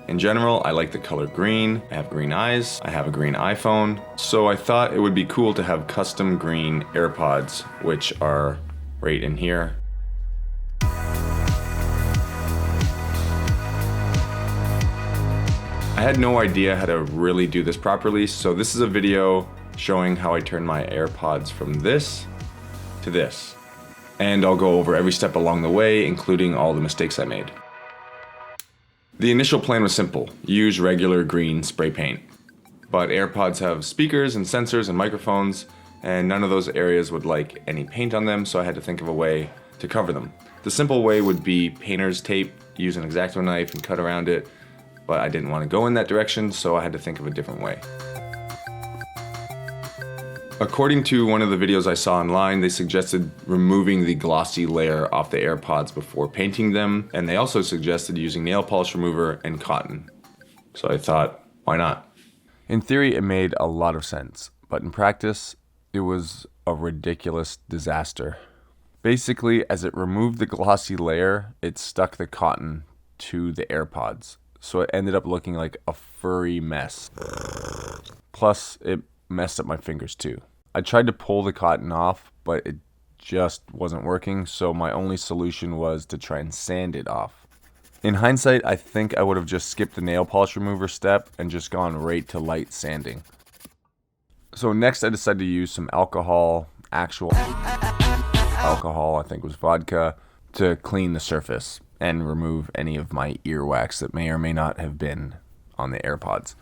In general, I like the color green, I have green eyes, I have a green iPhone, so I thought it would be cool to have custom green AirPods, which are right in here. I had no idea how to really do this properly, so this is a video showing how I turn my AirPods from this to this. And I'll go over every step along the way, including all the mistakes I made. The initial plan was simple: use regular green spray paint. But AirPods have speakers and sensors and microphones, and none of those areas would like any paint on them, so I had to think of a way to cover them. The simple way would be painter's tape, use an X-Acto knife and cut around it, but I didn't want to go in that direction, so I had to think of a different way. According to one of the videos I saw online, they suggested removing the glossy layer off the AirPods before painting them, and they also suggested using nail polish remover and cotton. So I thought, why not? In theory, it made a lot of sense, but in practice, it was a ridiculous disaster. Basically, as it removed the glossy layer, it stuck the cotton to the AirPods, so it ended up looking like a furry mess. Plus, it messed up my fingers too. I tried to pull the cotton off, but it just wasn't working, so my only solution was to try and sand it off. In hindsight, I think I would have just skipped the nail polish remover step and just gone right to light sanding. So next I decided to use some alcohol, actual alcohol, I think it was vodka, to clean the surface and remove any of my earwax that may or may not have been on the AirPods.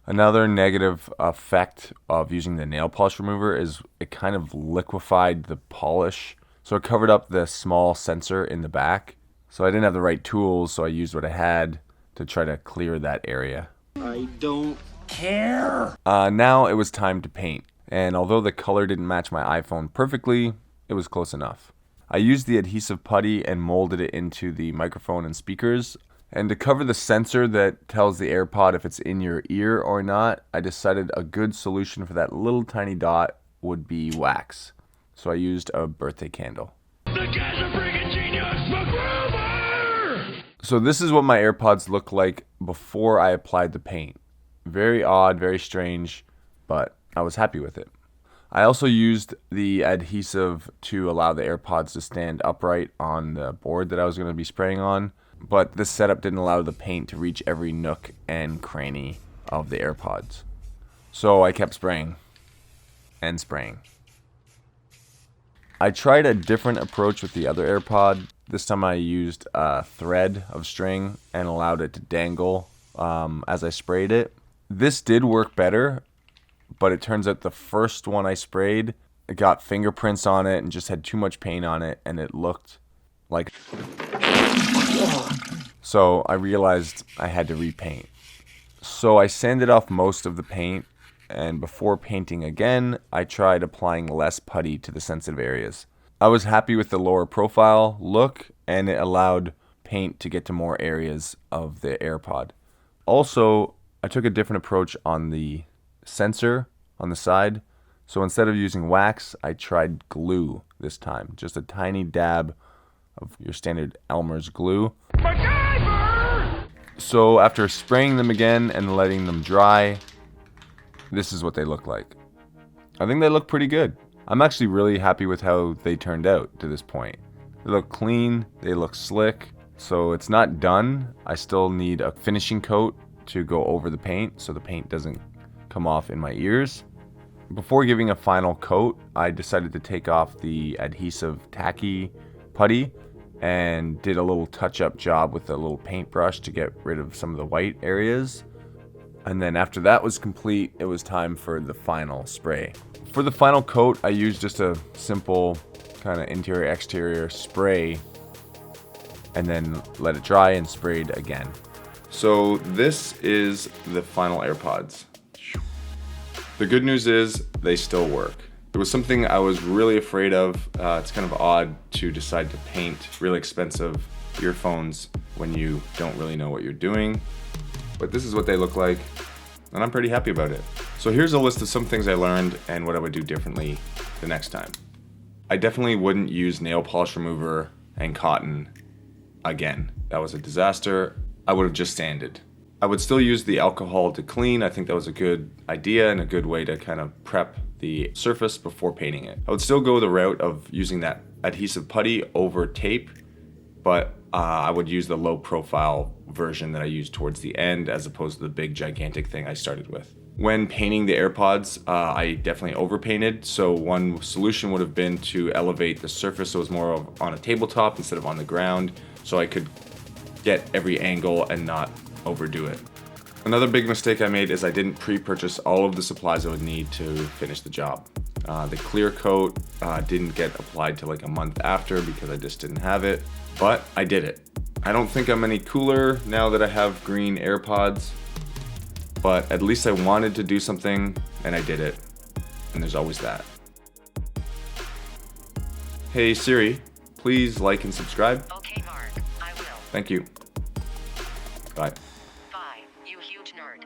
Another negative effect of using the nail polish remover is it kind of liquefied the polish. So it covered up the small sensor in the back. So I didn't have the right tools, so I used what I had to try to clear that area. I don't care. Now it was time to paint. And although the color didn't match my iPhone perfectly, it was close enough. I used the adhesive putty and molded it into the microphone and speakers. And to cover the sensor that tells the AirPod if it's in your ear or not, I decided a good solution for that little tiny dot would be wax. So I used a birthday candle. The guys are freaking genius, MacGruber! So this is what my AirPods look like before I applied the paint. Very odd, very strange, but I was happy with it. I also used the adhesive to allow the AirPods to stand upright on the board that I was going to be spraying on. But this setup didn't allow the paint to reach every nook and cranny of the AirPods. So I kept spraying and spraying. I tried a different approach with the other AirPod. This time I used a thread of string and allowed it to dangle as I sprayed it. This did work better, but it turns out the first one I sprayed, it got fingerprints on it and just had too much paint on it, and it looked like... So I realized I had to repaint. So I sanded off most of the paint, and before painting again, I tried applying less putty to the sensitive areas. I was happy with the lower profile look, and it allowed paint to get to more areas of the AirPod. Also, I took a different approach on the sensor on the side. So instead of using wax, I tried glue this time. Just a tiny dab of your standard Elmer's glue. MacGyver! So after spraying them again and letting them dry, this is what they look like. I think they look pretty good. I'm actually really happy with how they turned out to this point. They look clean, they look slick, so it's not done. I still need a finishing coat to go over the paint so the paint doesn't come off in my ears. Before giving a final coat, I decided to take off the adhesive tacky putty and did a little touch-up job with a little paintbrush to get rid of some of the white areas. And then after that was complete, it was time for the final spray. For the final coat, I used just a simple kind of interior-exterior spray and then let it dry and sprayed again. So this is the final AirPods. The good news is they still work. It was something I was really afraid of. It's kind of odd to decide to paint really expensive earphones when you don't really know what you're doing. But this is what they look like, and I'm pretty happy about it. So here's a list of some things I learned and what I would do differently the next time. I definitely wouldn't use nail polish remover and cotton again. That was a disaster. I would have just sanded. I would still use the alcohol to clean. I think that was a good idea and a good way to kind of prep the surface before painting it. I would still go the route of using that adhesive putty over tape, but I would use the low profile version that I used towards the end as opposed to the big gigantic thing I started with. When painting the AirPods, I definitely overpainted. So one solution would have been to elevate the surface so it was more on a tabletop instead of on the ground, so I could get every angle and not overdo it. Another big mistake I made is I didn't pre-purchase all of the supplies I would need to finish the job. The clear coat didn't get applied till like a month after because I just didn't have it, but I did it. I don't think I'm any cooler now that I have green AirPods, but at least I wanted to do something and I did it, and there's always that. Hey Siri, please like and subscribe. Okay, Mark, I will. Thank you. Bye. Bye, you huge nerd.